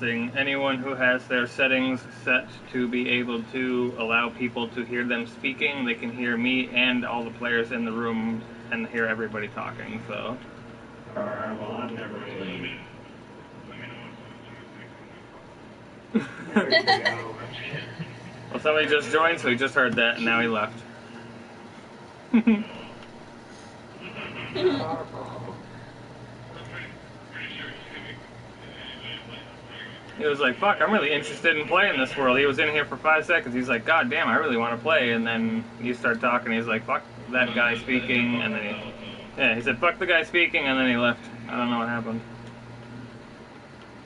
Anyone who has their settings set to be able to allow people to hear them speaking, they can hear me and all the players in the room and hear everybody talking, so. Alright, well, I've never really... Well, somebody just joined, so he just heard that, and now he left. He was like, fuck, I'm really interested in playing this world. He was in here for 5 seconds. He's like, god damn, I really want to play. And then you start talking. He's like, fuck that guy speaking. And then he said, fuck the guy speaking. And then he left. I don't know what happened.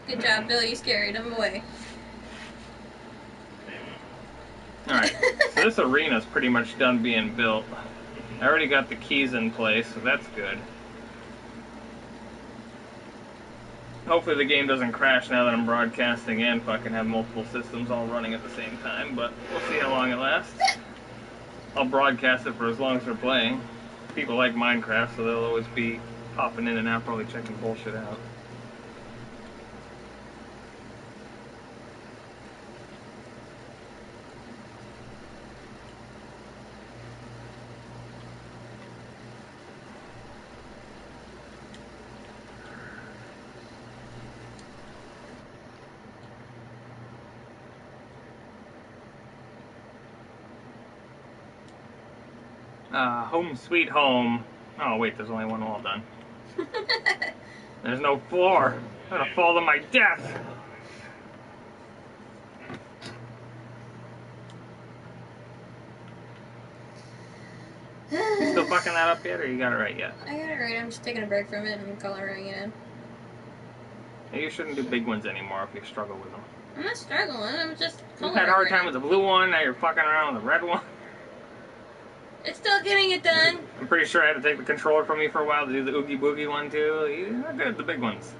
Good job, Bill. You scared him away. Alright, so this arena's pretty much done being built. I already got the keys in place, so that's good. Hopefully the game doesn't crash now that I'm broadcasting and fucking have multiple systems all running at the same time, but we'll see how long it lasts. I'll broadcast it for as long as they're playing. People like Minecraft, so they'll always be popping in and out, probably checking bullshit out. Home sweet home. Oh wait, there's only one wall done. There's no floor. I'm gonna fall to my death. You still fucking that up yet, or you got it right yet? I got it right. I'm just taking a break from it and coloring it in. You shouldn't do big ones anymore if you struggle with them. I'm not struggling. I'm just coloring. You had a hard time with the blue one. Now you're fucking around with the red one. It's still getting it done. I'm pretty sure I had to take the controller from you for a while to do the Oogie Boogie one too. You're not good at the big ones.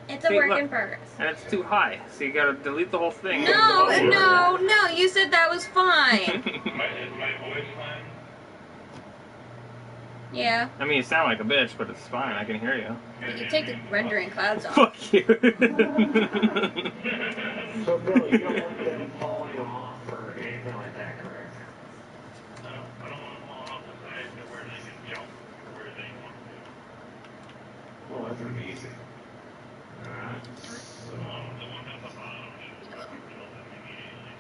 It's a work in progress. And it's too high, so you gotta delete the whole thing. No, no, you said that was fine. My voice fine? Yeah. I mean, you sound like a bitch, but it's fine. I can hear you. You can take the rendering clouds off. Fuck you. So, Bill, you don't want them falling off or anything like that, correct? No, I don't want them falling off the side to where they can jump or where they want to. Well, that's amazing. Alright. So, the one at the bottom should kill them immediately.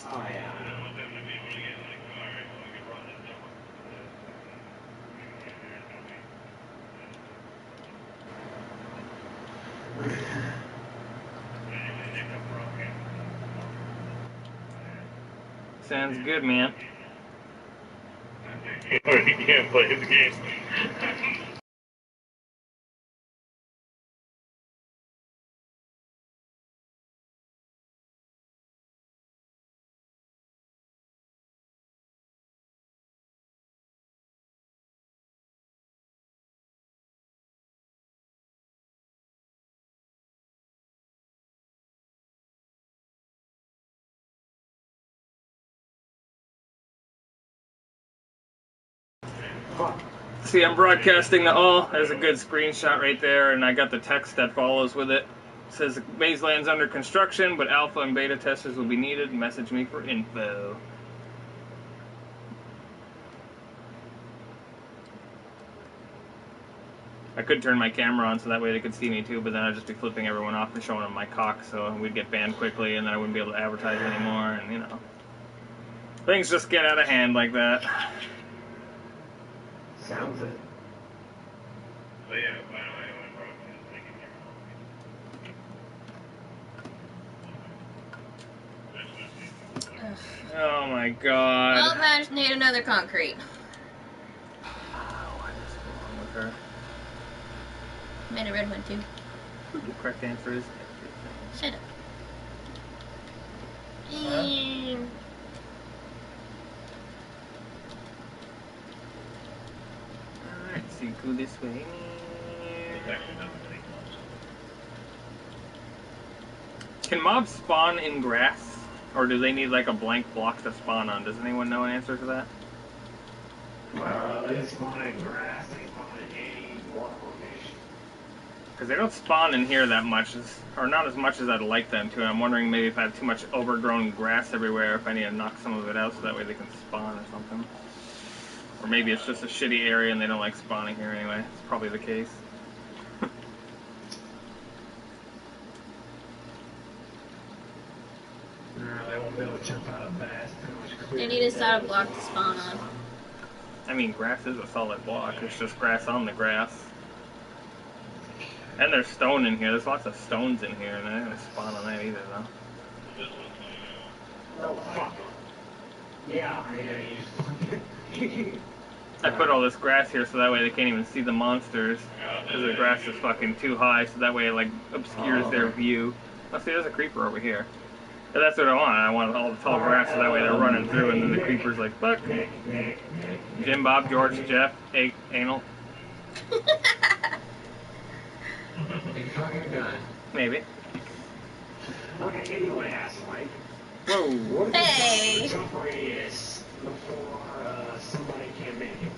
Oh, yeah. I don't want them to be able to get like, alright, so we can run and jump. Sounds good, man. You can't play the game. See, I'm broadcasting to all. There's a good screenshot right there, and I got the text that follows with it. It says, Mazeland's under construction, but alpha and beta testers will be needed. Message me for info. I could turn my camera on so that way they could see me too, but then I'd just be flipping everyone off and showing them my cock, so we'd get banned quickly, and then I wouldn't be able to advertise anymore, and you know. Things just get out of hand like that. Sounds it. But yeah, by the way, Oh my god. Well, I just need another concrete. What is wrong with her? Made a red one too. The correct answer is Shut up. Alright, so you go this way. Can mobs spawn in grass? Or do they need like a blank block to spawn on? Does anyone know an answer to that? They spawn in grass, they spawn in any block location. Because they don't spawn in here that much, or not as much as I'd like them to. And I'm wondering maybe if I have too much overgrown grass everywhere, if I need to knock some of it out so that way they can spawn or something. Or maybe it's just a shitty area and they don't like spawning here anyway. It's probably the case. They won't be able to jump out of that. They need a solid block to spawn on. I mean, grass is a solid block. It's just grass on the grass. And there's stone in here. There's lots of stones in here, and I didn't spawn on that either, though. Oh, fuck. Yeah, I put all this grass here so that way they can't even see the monsters. Because the grass is fucking too high, so that way it, like, obscures their view. Oh, see, there's a creeper over here. But that's what I want. I want all the tall grass so that way they're running through, and then the creeper's like, fuck. Jim, Bob, George, Jeff, Anal. Maybe. Okay, anyway, ass Mike. Whoa. What is Hey. the jump radius before somebody can make it?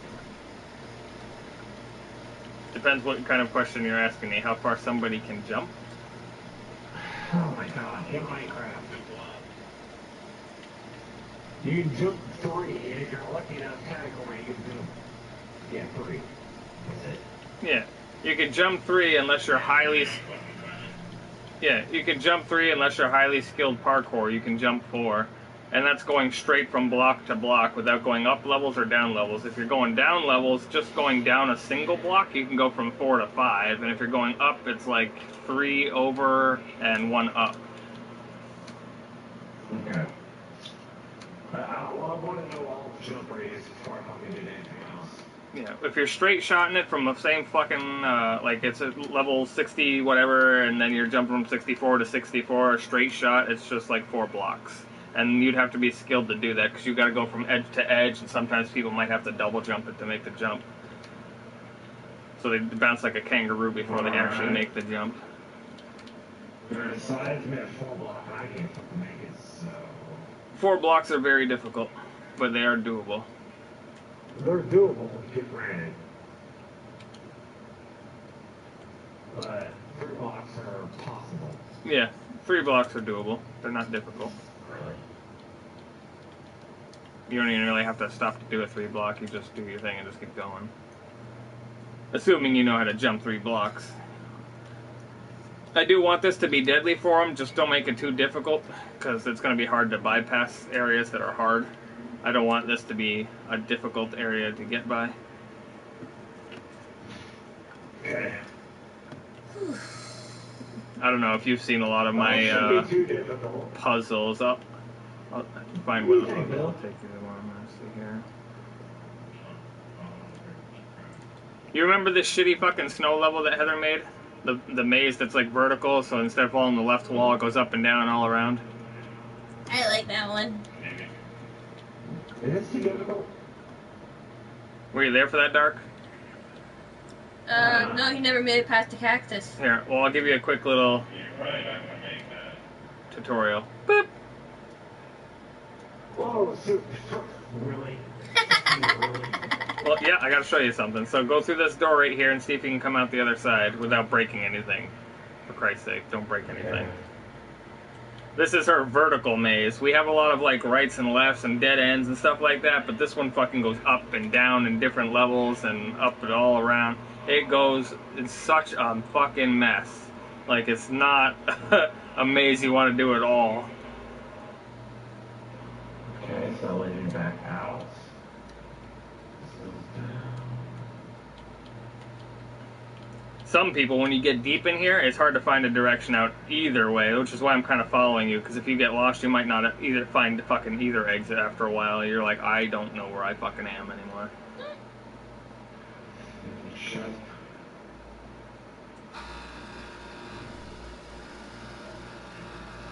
Depends what kind of question you're asking me. How far somebody can jump? Oh my god, in Minecraft. You can jump 3, and if you're lucky enough category, you can jump. Yeah, 3. That's it. Yeah. You can jump 3 unless you're highly... Yeah, you can jump 3 unless you're highly skilled parkour. You can jump 4. And that's going straight from block to block without going up levels or down levels. If you're going down levels, just going down a single block, you can go from 4 to 5. And if you're going up, it's like 3 over and 1 up. Okay. I want to know all the jump radius before I come into anything else. Yeah, if you're straight shotting it from the same fucking, like it's at level 60 whatever, and then you're jumping from 64 to 64, a straight shot, it's just like 4 blocks. And you'd have to be skilled to do that, because you've got to go from edge to edge, and sometimes people might have to double jump it to make the jump. So they bounce like a kangaroo before they actually make the jump. Besides me at 4 block, I can't fucking make it, so... 4 blocks are very difficult, but they are doable. They're doable, granted. But 3 blocks are possible. Yeah, 3 blocks are doable. They're not difficult. Really? You don't even really have to stop to do a 3 block, you just do your thing and just keep going. Assuming you know how to jump 3 blocks. I do want this to be deadly for them, just don't make it too difficult, because it's going to be hard to bypass areas that are hard. I don't want this to be a difficult area to get by. Okay. I don't know if you've seen a lot of my puzzles. I'll find one of them. I'll take you to one. Let's see here. You remember this shitty fucking snow level that Heather made? The maze that's like vertical, so instead of following the left wall, it goes up and down all around? I like that one. Is this too difficult? Were you there for that, Dark? No, he never made it past the cactus. Here, well, I'll give you a quick little tutorial. Boop! Whoa, really? Really? Well, yeah, I gotta show you something. So go through this door right here and see if you can come out the other side without breaking anything. For Christ's sake, don't break anything. This is her vertical maze. We have a lot of like rights and lefts and dead ends and stuff like that, but this one fucking goes up and down in different levels and up and all around. It goes, it's such a fucking mess. Like, it's not a maze you want to do at all. Okay, so leading back out. Some people, when you get deep in here, it's hard to find a direction out either way, which is why I'm kind of following you, because if you get lost, you might not either find fucking either exit after a while. You're like, I don't know where I fucking am anymore.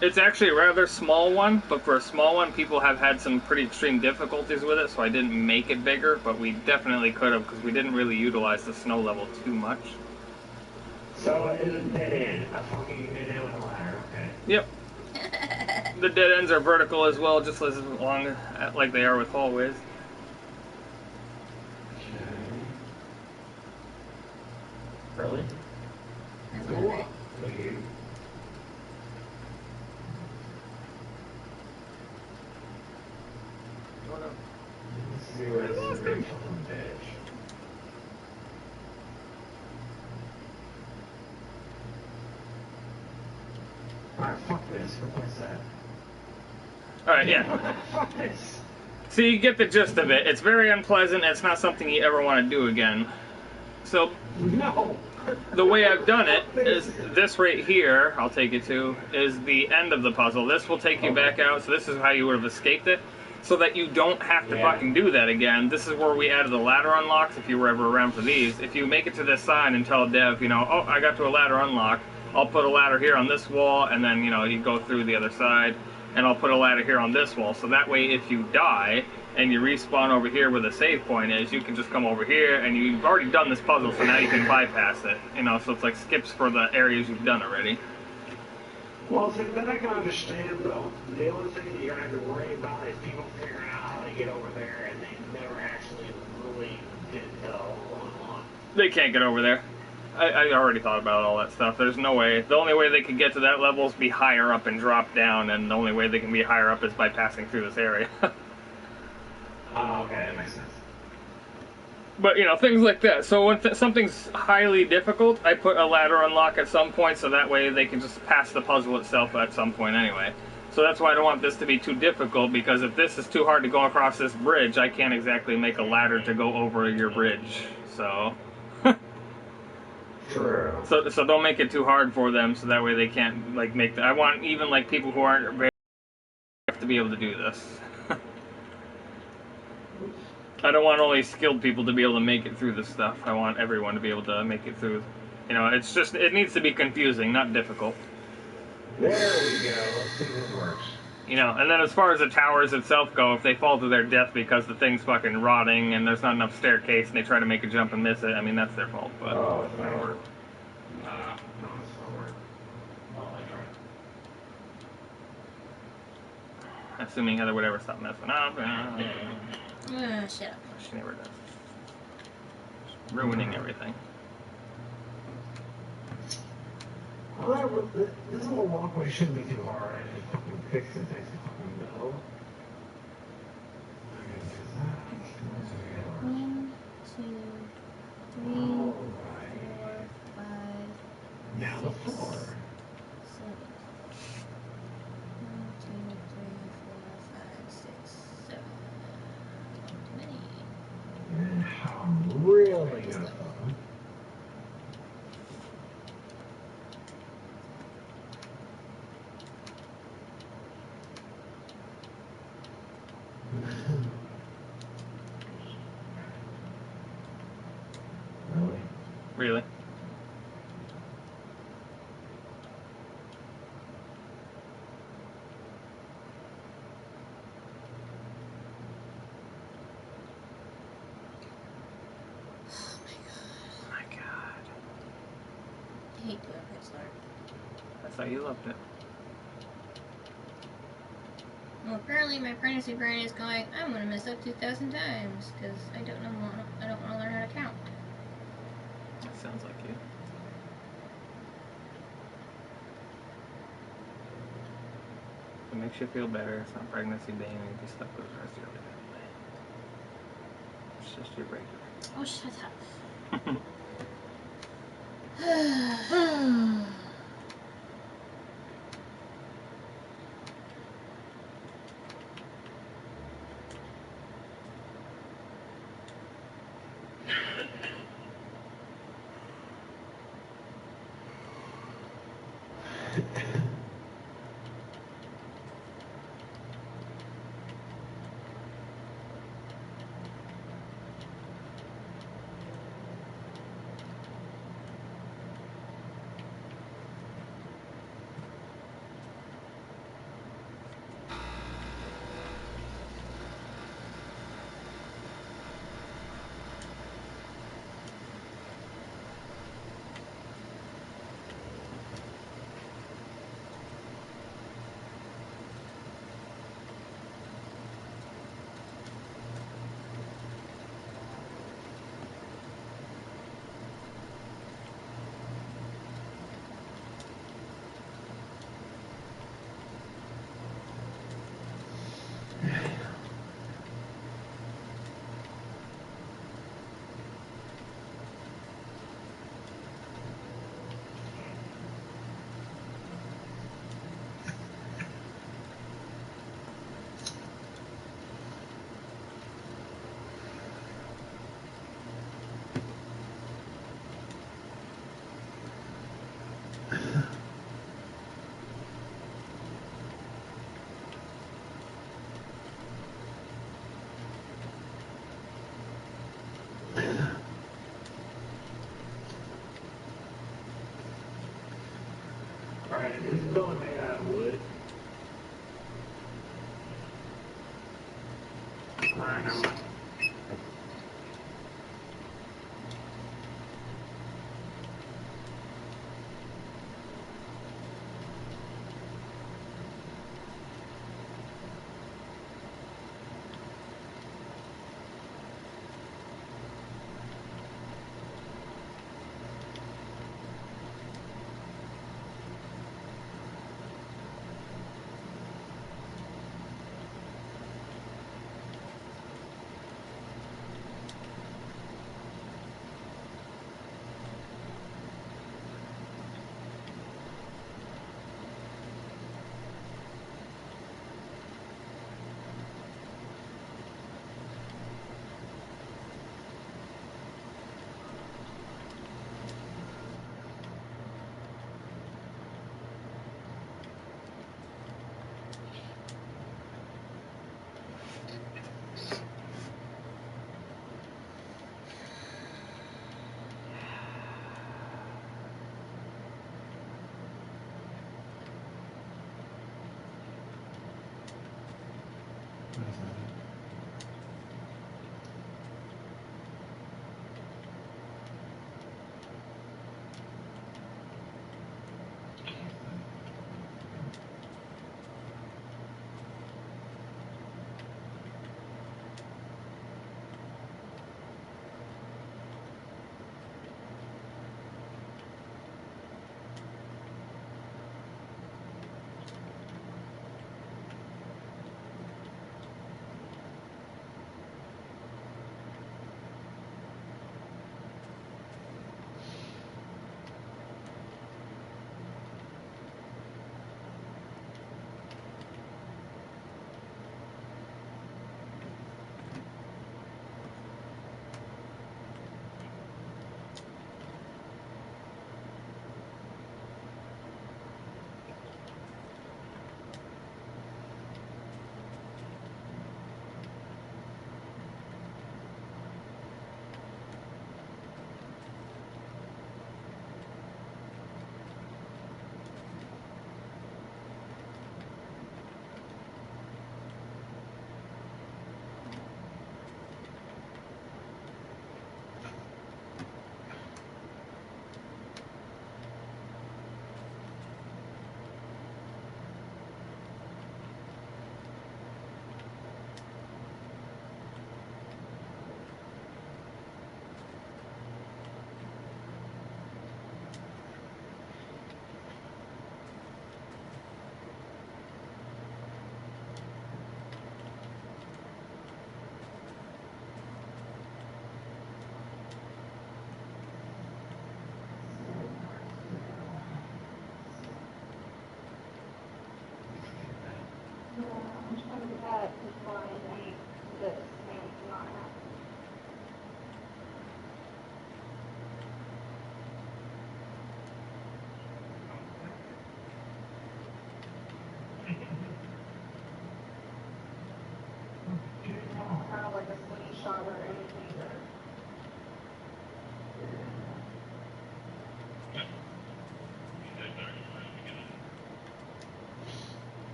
It's actually a rather small one, but for a small one, people have had some pretty extreme difficulties with it, so I didn't make it bigger, but we definitely could have, because we didn't really utilize the snow level too much. So it is a dead end. A fucking dead end with a ladder, okay? Yep. The dead ends are vertical as well, just as long like they are with hallways. Really? Alright, fuck this. Replace that. Alright, yeah. Fuck this. So you get the gist of it. It's very unpleasant. It's not something you ever want to do again. So No. the way I've done it is this right here, I'll take you to, is the end of the puzzle. This will take you back out, so this is how you would have escaped it. So that you don't have to fucking do that again. This is where we added the ladder unlocks, if you were ever around for these. If you make it to this side and tell Dev, you know, oh, I got to a ladder unlock, I'll put a ladder here on this wall, and then, you know, you go through the other side, and I'll put a ladder here on this wall. So that way, if you die, and you respawn over here where the save point is, you can just come over here, and you've already done this puzzle, so now you can bypass it. You know, so it's like skips for the areas you've done already. Well, see, then I can understand, though. The only thing that you're going to have to worry about is people figuring out how to get over there, and they never actually really did the whole unlock. They can't get over there. I already thought about all that stuff. There's no way. The only way they could get to that level is be higher up and drop down, and the only way they can be higher up is by passing through this area. Oh, okay, that makes sense. But, you know, things like that. So when something's highly difficult, I put a ladder unlock at some point, so that way they can just pass the puzzle itself at some point anyway. So that's why I don't want this to be too difficult, because if this is too hard to go across this bridge, I can't exactly make a ladder to go over your bridge. So... True. So don't make it too hard for them, so that way they can't, like, make the... I want even, like, people who aren't very... have to be able to do this. I don't want only skilled people to be able to make it through this stuff. I want everyone to be able to make it through. You know, it's just... it needs to be confusing, not difficult. There we go. Let's see if this works. You know, and then as far as the towers itself go, if they fall to their death because the thing's fucking rotting and there's not enough staircase and they try to make a jump and miss it, I mean, that's their fault, but... Oh, it's not work. No, it's not work. Oh, I tried. Assuming Heather would ever stop messing up. Shut up. She never does. Ruining everything. Well, this little walkway shouldn't be too hard. I just fucking fix it. I just fucking know. One, two, three, four, five, Now the floor. 7. 1, 2, 3, 4, 5, 6, 7. Too many. And how I'm really gonna Really? Really? Oh my god. I hate doing quick start. That's how you loved it. Well, apparently my pregnancy brain is going, I'm gonna mess up 2,000 times, because I don't want to learn how to count. That sounds like you. It makes you feel better. It's not pregnancy day and you'd be stuck with the rest of your life. It's just your break. Oh, shut up. Alright, it's still made out of wood. Alright,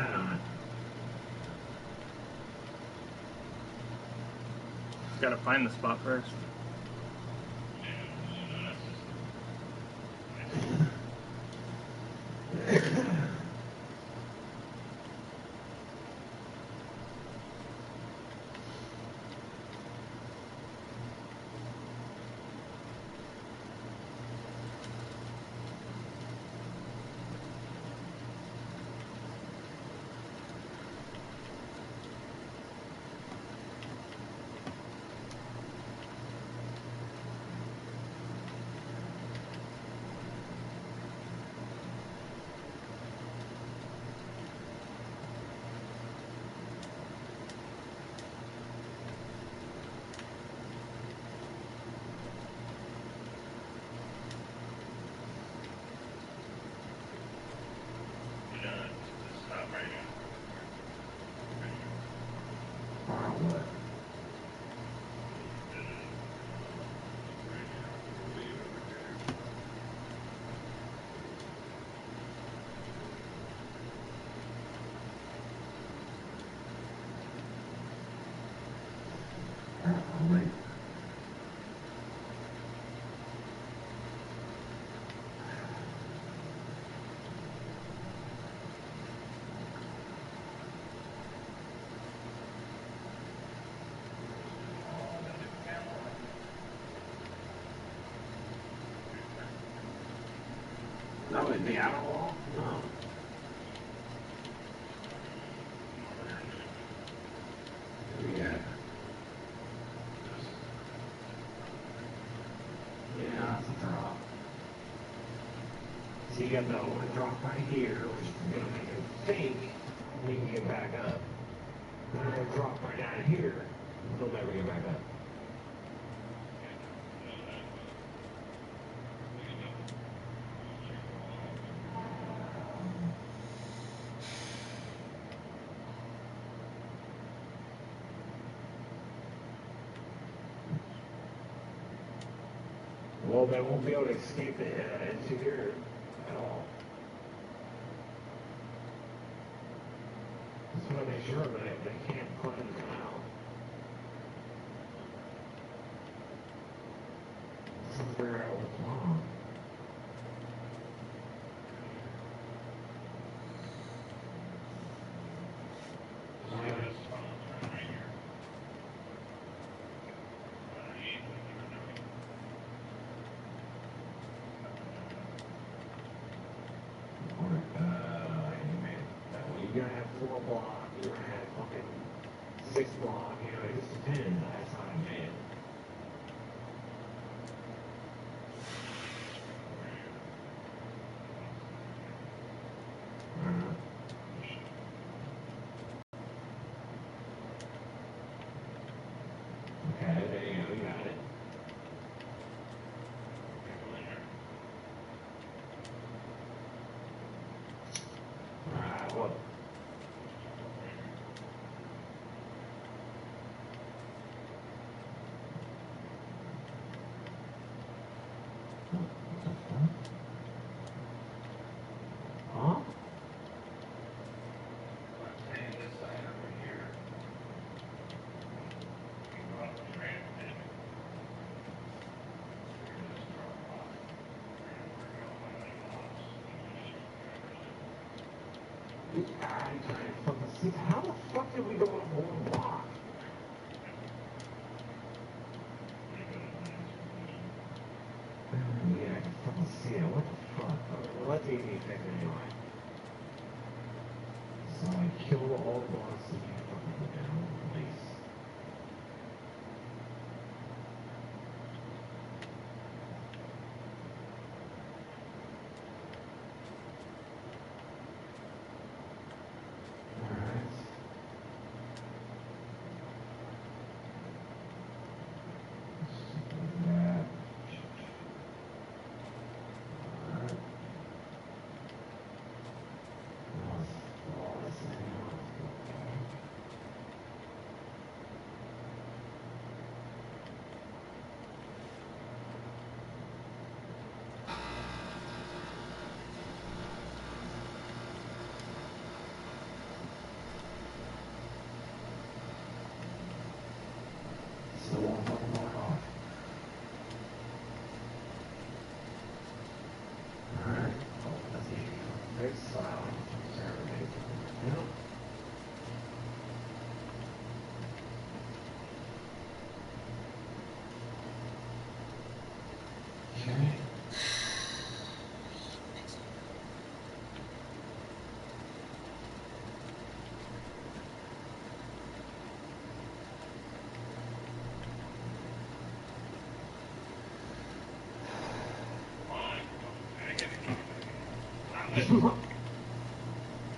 never mind. Gotta find the spot first. No, in the outer wall? No. Yeah. Yeah, that's a drop. So you got the one drop right here, which is going to make him think he can get back up. And then drop right down here, he'll never get back up. Well, they won't be able to escape into here at all. Just want to make sure that they can't put him out. This is where I was wrong. You're gonna have 4 block, you're gonna have fucking 6 block, you know, it just depends. That's how I made it. Okay, there you go, you got it. Alright, well. Huh? How the fuck did we go on 1 block? Yeah, I can fucking see it. What the fuck? Well, let's eat anything anyway. So I killed all the blocks that you fucking put down, please. Still won't fucking block off. Alright. Oh, that's easy. Very silent. Serenade. You know? Okay.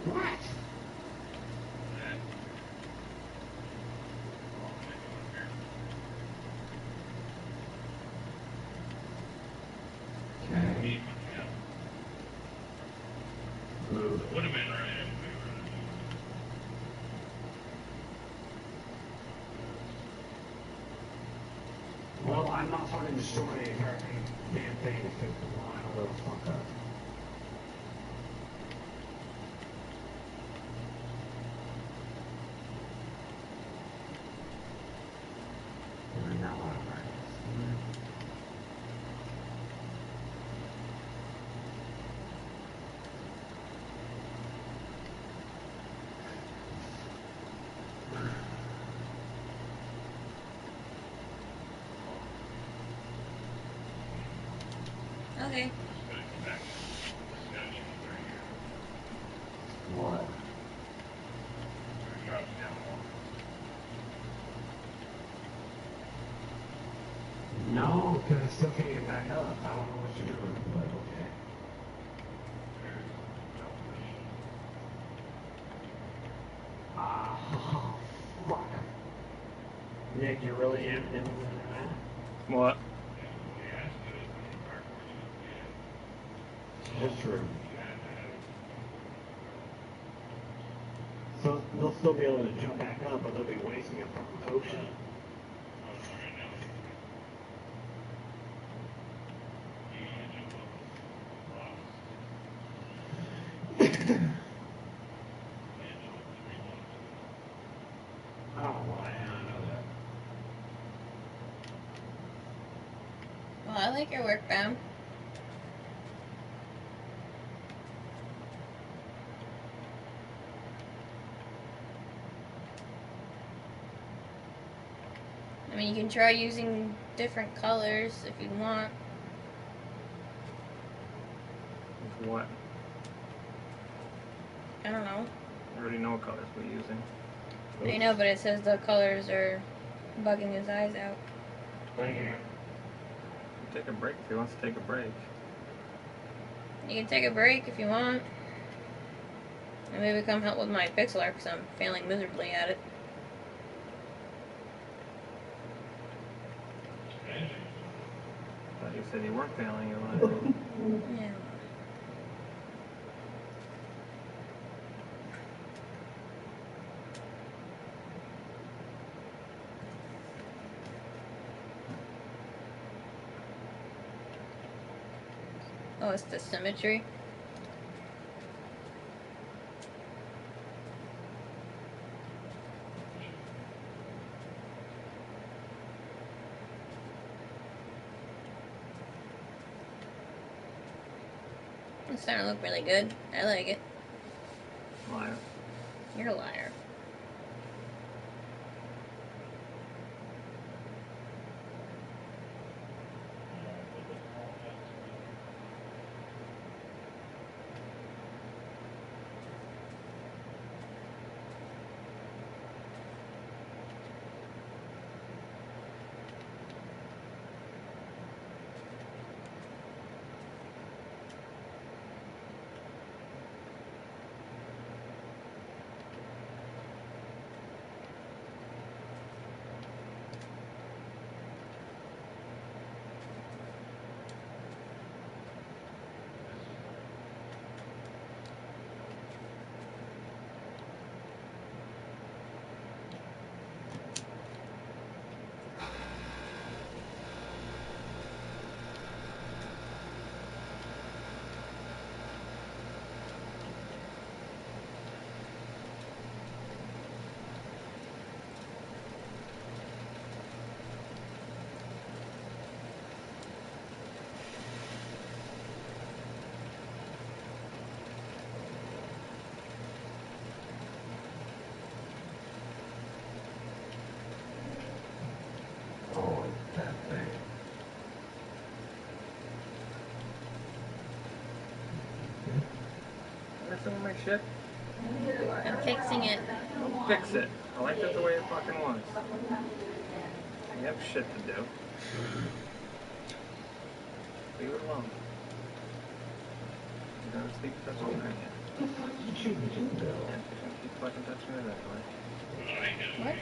What? Okay. Move. Would have been right. Well, I'm not fucking destroying the entire damn thing to fix the line a little fuck up. We're not out of practice. Okay. Because I still can't get back up. I don't know what to do, but okay. Oh, fuck. Nick, you really implementing that? What? That's true. So they'll still be able to jump back up, but they'll be wasting a fucking potion. Oh, why? I don't know that. Well, I like your work, Bam. I mean, you can try using different colors if you want. What? I don't know. I already know what colors we're using. I know, but it says the colors are bugging his eyes out. Thank you. Take a break if he wants to take a break. You can take a break if you want. And maybe come help with my pixel art because I'm failing miserably at it. I thought you said you weren't failing your life. Yeah. Oh, it's the symmetry. It's starting to look really good. I like it. Liar. You're a liar. Oh, that thing. Messing with my shit? I'm fixing it. Don't fix it. I liked it the way it fucking was. You have shit to do. Leave it alone. You're gonna keep touching it again. What the fuck did you do, Bill? Yeah, you're gonna keep fucking touching it anyway. What?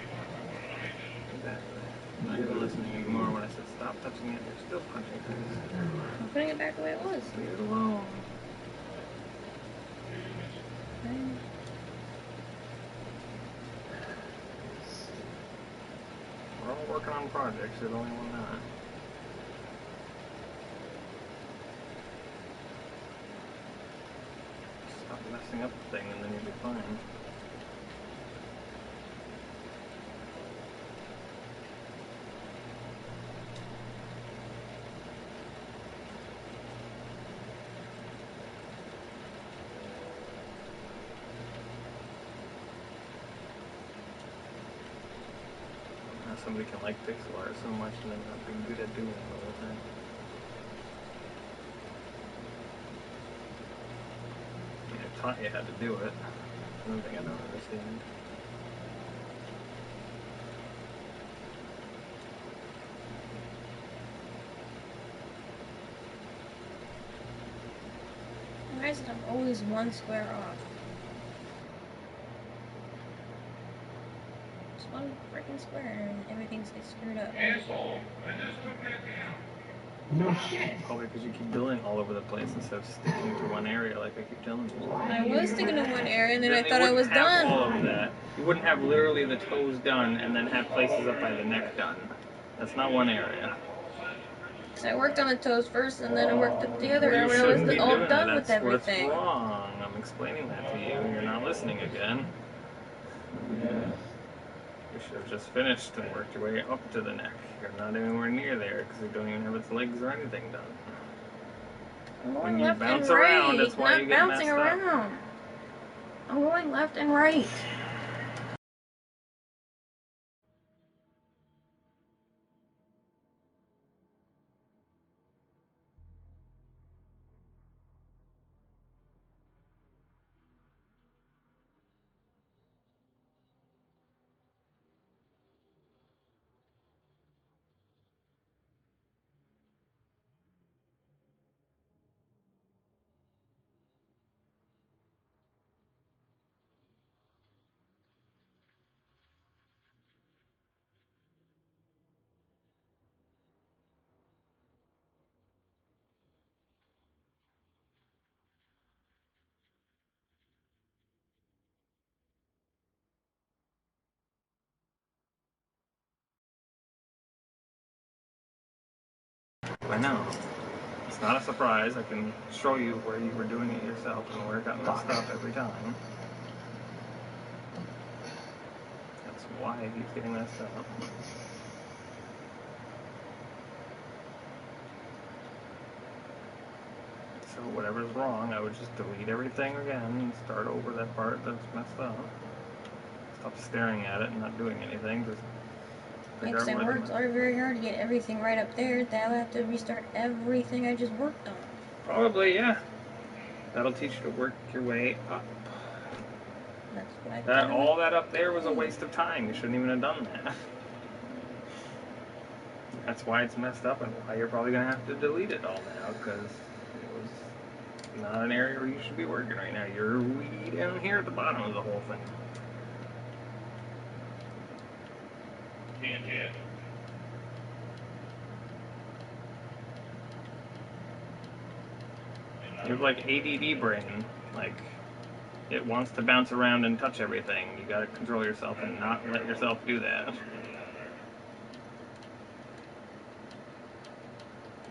Exactly. I'm not even listening anymore when I said stop touching it. You're still punching things. I'm putting it back the way it was. Leave it alone. We're all working on projects. You're the only one not. Stop messing up the thing and then you'll be fine. Somebody can like pixel art so much and then not be good at doing it all the time. I mean, I taught you how to do it. Another thing I don't understand. Why is it I'm always one square off? Just one freaking square and everything's gets screwed up. Asshole! I just took that down. No shit. Probably because you keep building all over the place instead of sticking to one area like I keep telling you. I was sticking to one area and then I you thought I was wouldn't have all done. of that. You wouldn't have literally the toes done and then have places up by the neck done. That's not one area. So I worked on the toes first and then I worked up the other Well, area you when I was shouldn't be all doing done that. with That's everything. what's wrong. I'm explaining that to you and you're not listening again. You should have just finished and worked your way up to the neck. You're not anywhere near there because you don't even have its legs or anything done. I'm going When you left bounce and right, around, that's why not you get bouncing messed up. around. I'm going left and right. I know. It's not a surprise. I can show you where you were doing it yourself and where it got messed up every time. That's why it keeps getting messed up. So whatever's wrong, I would just delete everything again and start over that part that's messed up. Stop staring at it and not doing anything. Just figure Because out I where worked very hard to get everything right up there. That I'll have to restart everything I just worked on. Probably, yeah. That'll teach you to work your way up. That's what I thought. All that up there was a waste of time. You shouldn't even have done that. That's why it's messed up and why you're probably going to have to delete it all now, because it was not an area where you should be working right now. You're way down here at the bottom of the whole thing. Can't hit. You have like ADD brain, like it wants to bounce around and touch everything. You gotta control yourself and not let yourself do that. If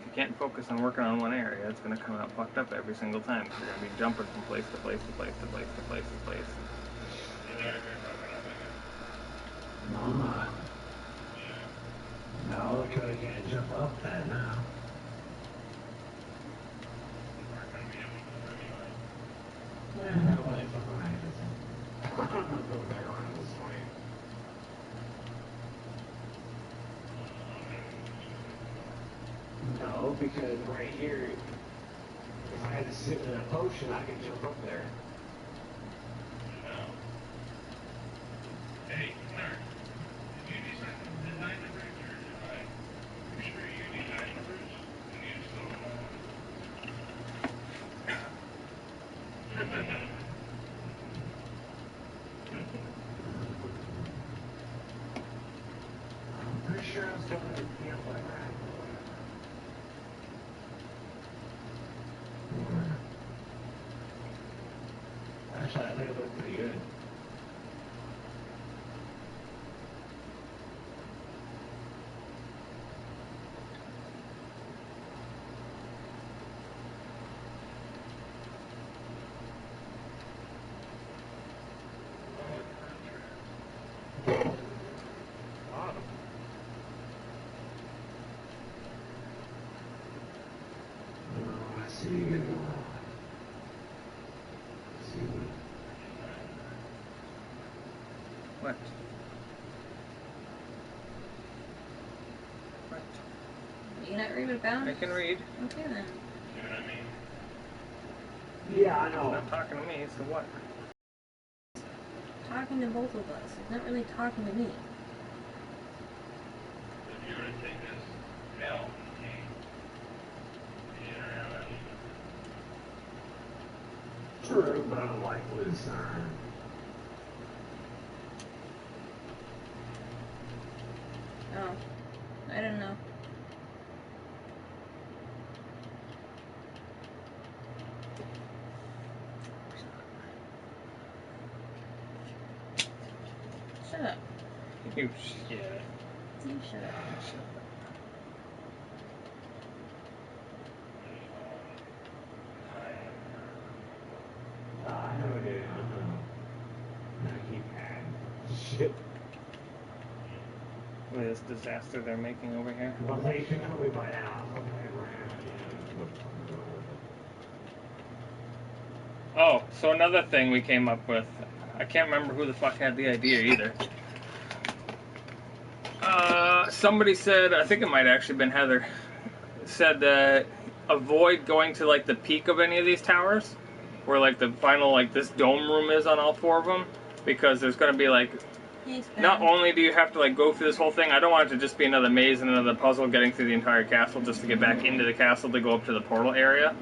you can't focus on working on one area, it's gonna come out fucked up every single time. You're gonna be jumping from place to place to place to place to place to place. Mama. No, because I can't jump up that now. No, because right here, if I had to sit in a potion, I could jump up there. Hey, Clark, did you design the bridge or did I? You sure you designed the bridge? And you still I'm pretty sure I was doing it like that. Actually, I think it looked pretty good. I see you. What? What? You not read about I it? can read. Okay then. Yeah, I You're know. not talking to me, so what? Talking to both of us. He's not really talking to me. if you were to take this L, T, True, but I don't like Lucerne. Oh, I don't know. Shut up. You shit. You shut up. I know it is. I keep adding shit. Look at this disaster they're making over here. Well, they should know me by now. Oh, so another thing we came up with. I can't remember who the fuck had the idea either. Somebody said, I think it might have actually been Heather, said that avoid going to like the peak of any of these towers, where like the final like this dome room is on all four of them, because there's going to be like, not only do you have to like go through this whole thing, I don't want it to just be another maze and another puzzle getting through the entire castle just to get back into the castle to go up to the portal area,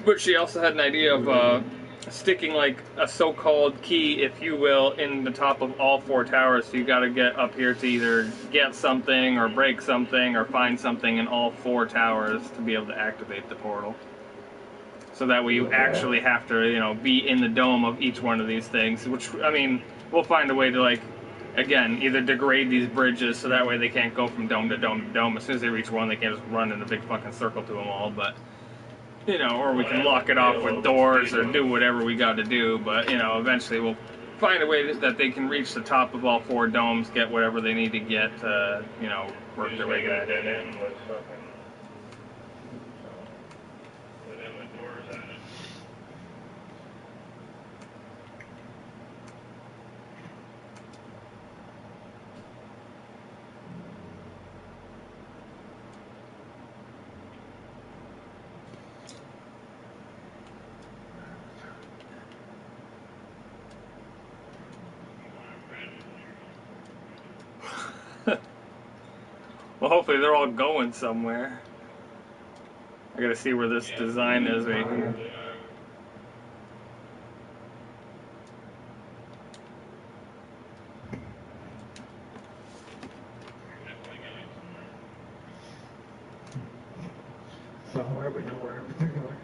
but she also had an idea of sticking like a so-called key, if you will, in the top of all four towers. So you got to get up here to either get something or break something or find something in all four towers to be able to activate the portal. So that way you actually have to, you know, be in the dome of each one of these things. Which, I mean, we'll find a way to like, again, either degrade these bridges so that way they can't go from dome to dome to dome. As soon as they reach one, they can't just run in a big fucking circle to them all. But you know, or we can lock it off with doors or do whatever we got to do, but, you know, eventually we'll find a way that they can reach the top of all four domes, get whatever they need to get, you know, work their way back. Dead end with fucking, with them with doors on it. Well, hopefully they're all going somewhere. I gotta see where this design is right here. Somewhere, but nowhere in particular.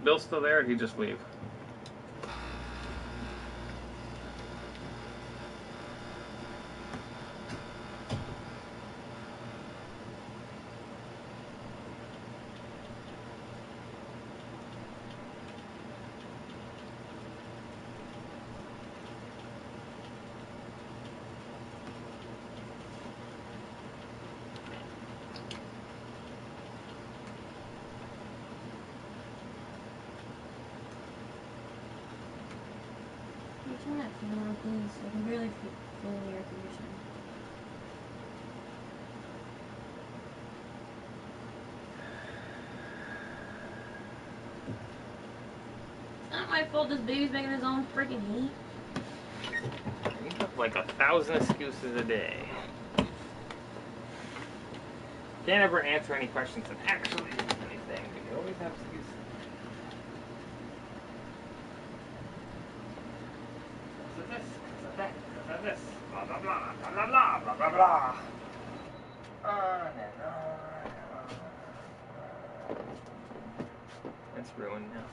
Bill's still there, or did he just leave? Turn that fan on, please. I can barely feel the air conditioning. It's not my fault this baby's making his own freaking heat. You have like 1,000 excuses a day. Can't ever answer any questions and actually do anything, but you always have excuses. This, that, this, blah blah blah, blah blah blah, blah blah blah. On and on. It's ruined now.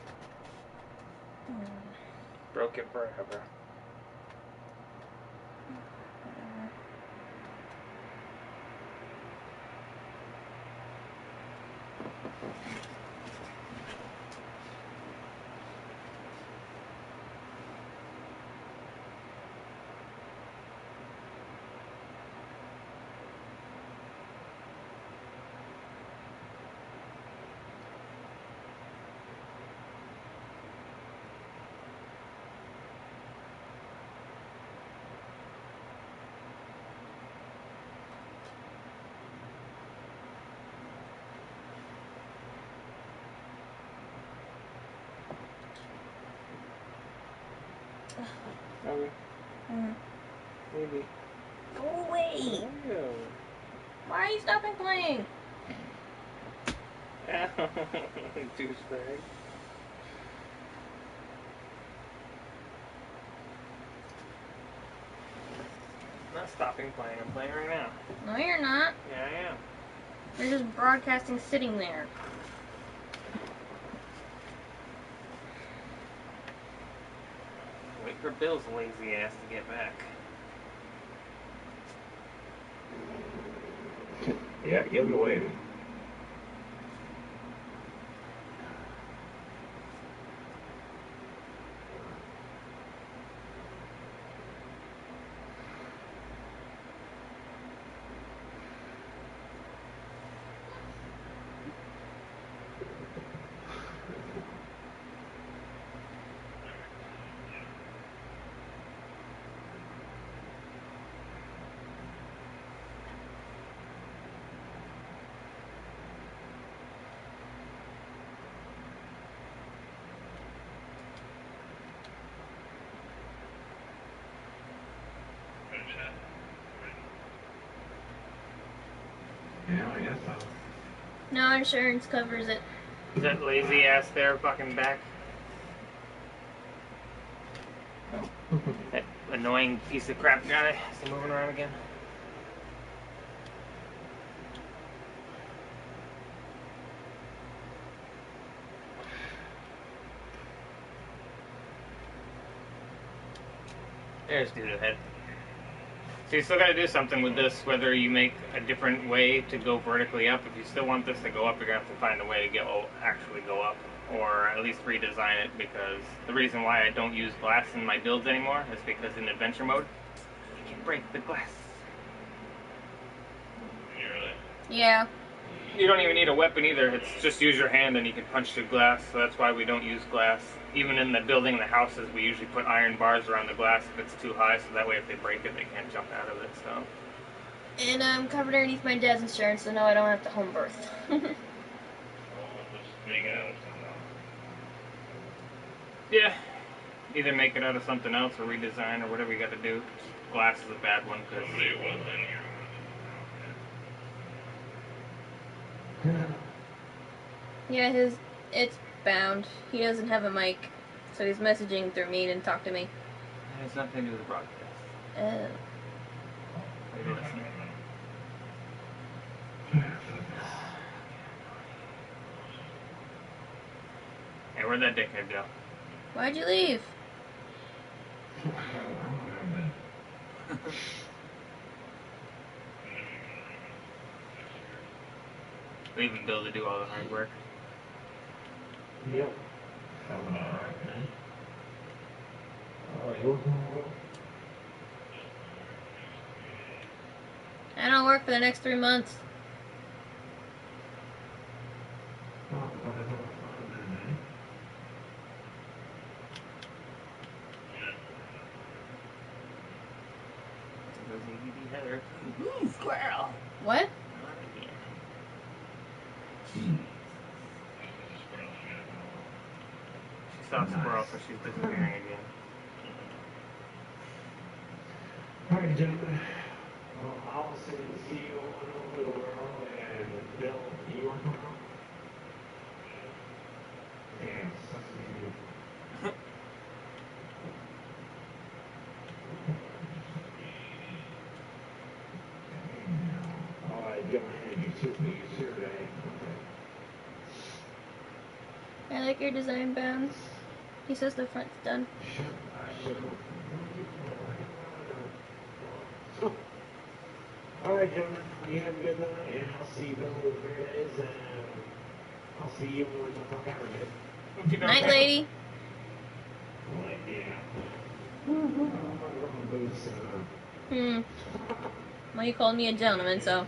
Broke it forever. Okay. Mm. Maybe. Go away! Mario. Why are you stopping playing? Ow. Douchebag. I'm not stopping playing. I'm playing right now. No, you're not. Yeah, I am. You're just broadcasting sitting there. Wait for Bill's lazy ass to get back. Yeah, give it away. Yeah, I guess so. No, insurance covers it. Is that lazy ass there fucking back? That annoying piece of crap guy. Is he moving around again? There's dude ahead. So you still got to do something with this, whether you make a different way to go vertically up. If you still want this to go up, you're going to have to find a way to actually go up, or at least redesign it, because the reason why I don't use glass in my builds anymore is because in adventure mode, you can break the glass. Yeah. You don't even need a weapon either. It's just use your hand and you can punch through glass, so that's why we don't use glass. Even in the building the houses, we usually put iron bars around the glass if it's too high, so that way if they break it, they can't jump out of it, so. And I'm covered underneath my dad's insurance, so no, I don't have to home birth. Yeah. Either make it out of something else or redesign or whatever you got to do. Glass is a bad one, because... Yeah, it's bound. He doesn't have a mic, so he's messaging through me and talk to me. It has nothing to do with the broadcast. Oh. Way to listen. Hey, where'd that dickhead go? Why'd you leave? Leaving Bill to do all the hard work. Yep. Sounds about right, man. Oh, you I don't work for the next 3 months. Heather. Ooh, squirrel! What? She saw a squirrel, so she's disappearing again. All right, gentlemen. Well, I'll see you on a little while, and Bill, you want to come out? Yeah, sucks to be you. All right, gentlemen, you took me survey. I like your design, Bounds. He says the front's done. All right, gentlemen, you have a good night, and I'll see you Bill in 3 days, and I'll see you when the fuck out of it. Night, lady. Like, yeah. Hmm. Well, you called me a gentleman, so.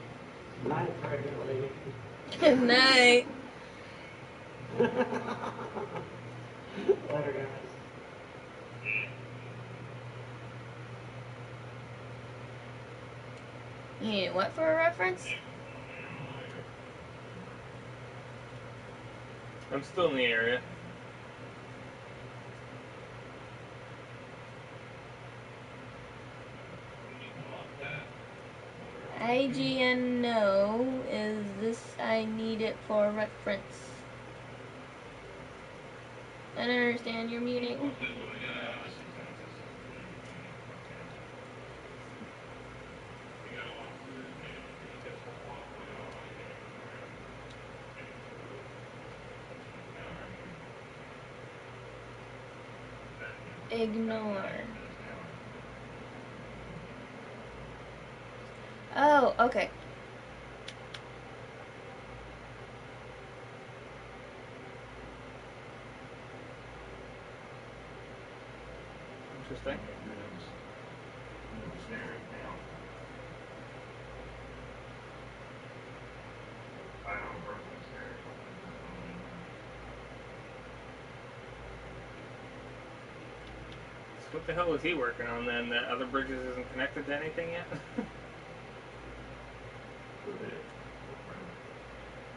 Night, pregnant lady. Good night. Later, guys. You need what for a reference? I'm still in the area. IGN no. Is this I need it for reference? I don't understand your muting. Ignore. Oh, okay. Interesting. So what the hell is he working on then? That other bridges isn't connected to anything yet?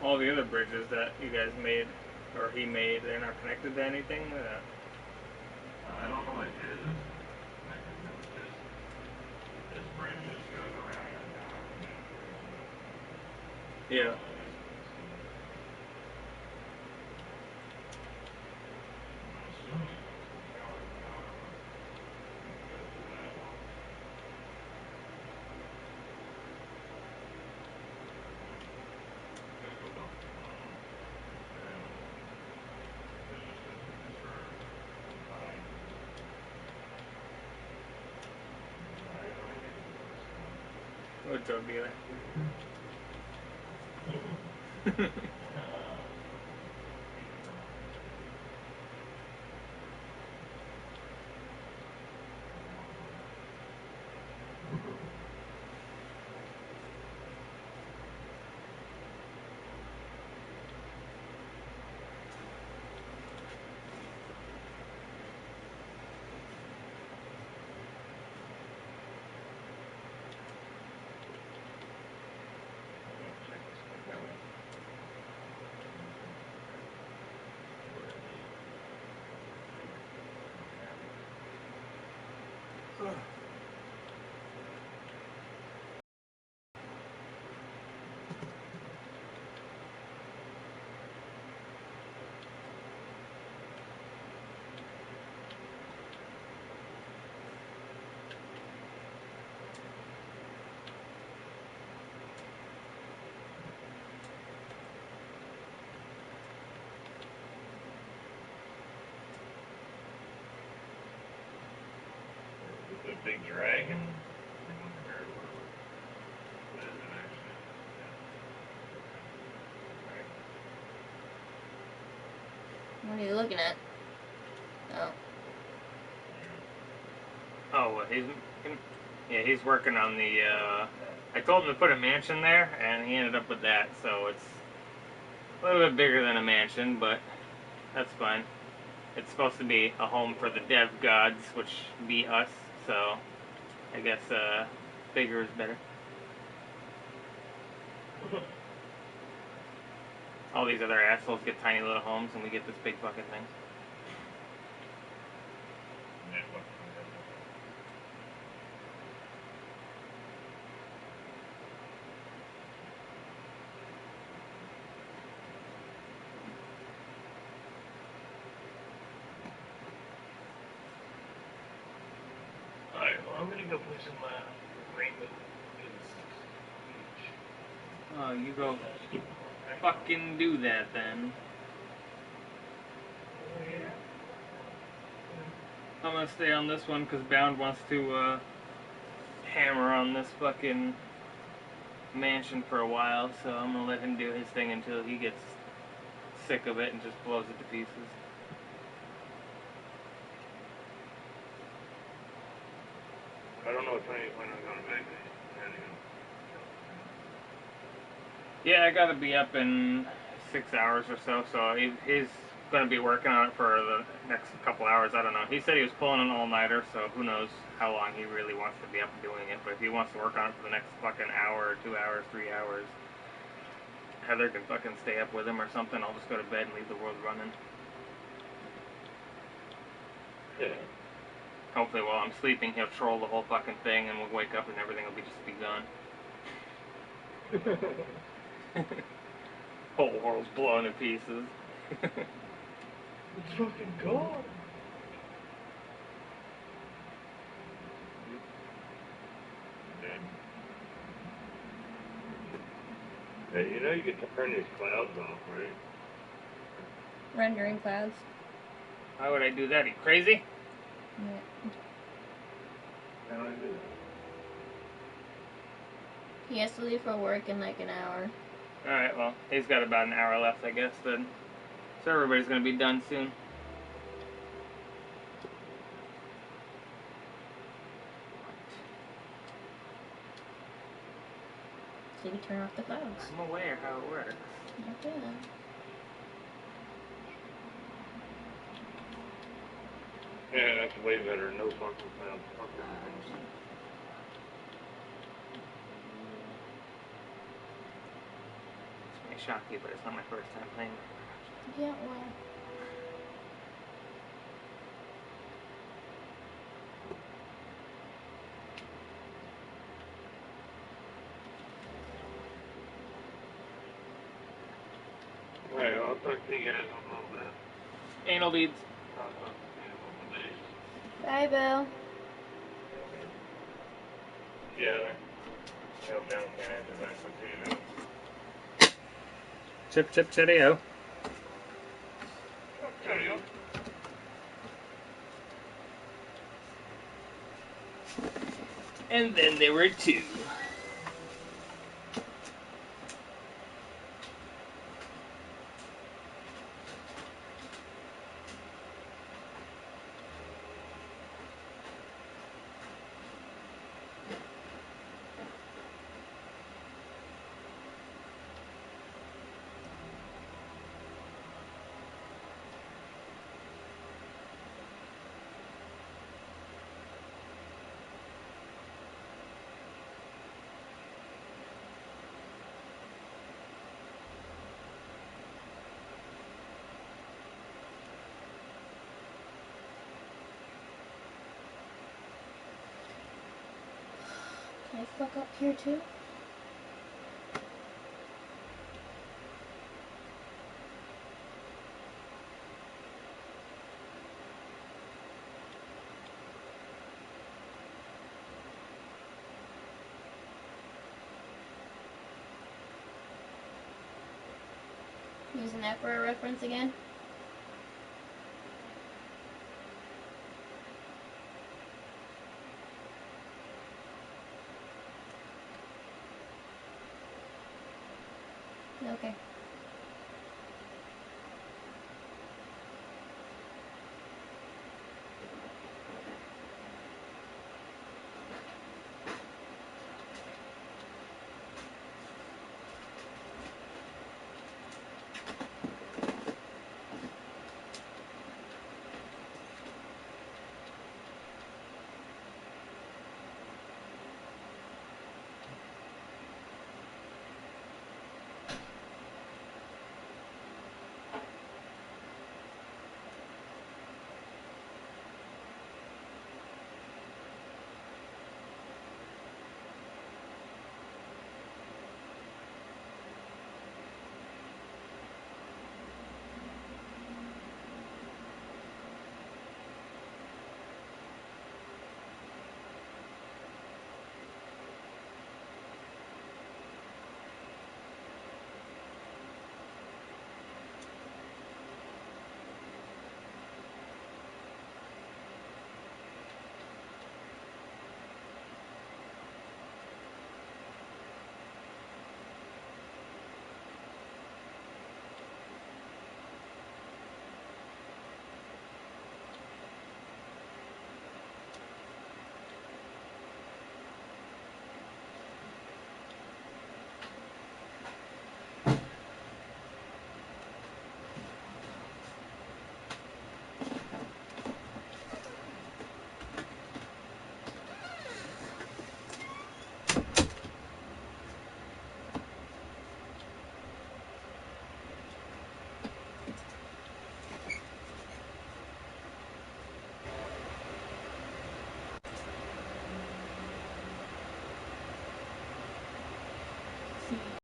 All the other bridges that you guys made, or he made, they're not connected to anything? I don't know what it is. This bridge just goes around and down. Yeah. What a drug dealer. The big dragon. What are you looking at? Oh. Oh, well, he's working on the, I told him to put a mansion there, and he ended up with that, so it's a little bit bigger than a mansion, but that's fine. It's supposed to be a home for the dev gods, which be us, so I guess, bigger is better. All these other assholes get tiny little homes, and we get this big fucking thing. Alright, well, I'm gonna go play some Rainbow Beach. Oh, you go fucking do that then. I'm gonna stay on this one because Bound wants to hammer on this fucking mansion for a while, so I'm gonna let him do his thing until he gets sick of it and just blows it to pieces. I don't know what time you plan on going back there. Yeah, I gotta be up in 6 hours or so, so he's gonna be working on it for the next couple hours. I don't know. He said he was pulling an all-nighter, so who knows how long he really wants to be up doing it. But if he wants to work on it for the next fucking hour, 2 hours, 3 hours, Heather can fucking stay up with him or something. I'll just go to bed and leave the world running. Yeah. Hopefully while I'm sleeping, he'll troll the whole fucking thing and we'll wake up and everything will be just be gone. Whole world's blown to pieces. It's fucking gone. Yeah. Hey, you know you can turn these clouds off, right? Rendering clouds. Why would I do that? Are you crazy? Yeah. How do I do He has to leave for work in like an hour. Alright, well, he's got about an hour left, I guess, then. So everybody's gonna be done soon. So you can turn off the clouds. I'm aware how it works. Okay. Yeah, that's way better. No fucking clouds. Fuck everything. This may shock you, but it's not my first time playing. Yeah, well. Alright, I'll talk to you guys in a little bit. Anal beads. I'll talk to you in a little bit. Bye, Bill. Yeah. Help down can because I put Chip, chip, cheerio. you. And then there were two. Can I fuck up here too? Using that for a reference again?